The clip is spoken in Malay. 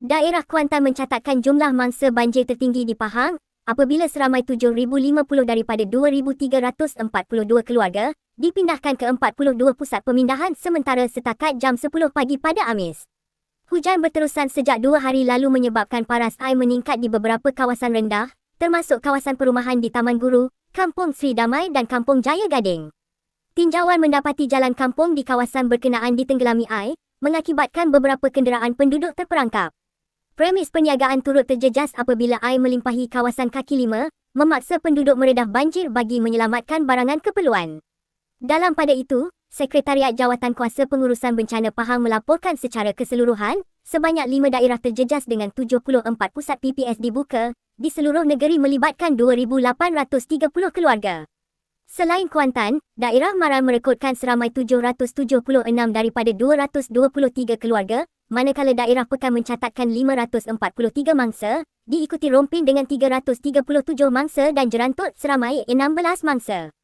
Daerah Kuantan mencatatkan jumlah mangsa banjir tertinggi di Pahang apabila seramai 7,050 daripada 2,342 keluarga dipindahkan ke 42 pusat pemindahan sementara setakat jam 10 pagi pada Khamis. Hujan berterusan sejak 2 hari lalu menyebabkan paras air meningkat di beberapa kawasan rendah, termasuk kawasan perumahan di Taman Guru, Kampung Sri Damai dan Kampung Jaya Gading. Tinjauan mendapati jalan kampung di kawasan berkenaan ditenggelami air, mengakibatkan beberapa kenderaan penduduk terperangkap. Premis perniagaan turut terjejas apabila air melimpahi kawasan kaki lima, memaksa penduduk meredah banjir bagi menyelamatkan barangan keperluan. Dalam pada itu, Sekretariat Jawatan Kuasa Pengurusan Bencana Pahang melaporkan secara keseluruhan, sebanyak 5 daerah terjejas dengan 74 pusat PPS dibuka, di seluruh negeri melibatkan 2,830 keluarga. Selain Kuantan, daerah Maral merekodkan seramai 776 daripada 223 keluarga, manakala daerah Pekan mencatatkan 543 mangsa, diikuti Rompin dengan 337 mangsa dan Jerantut seramai 16 mangsa.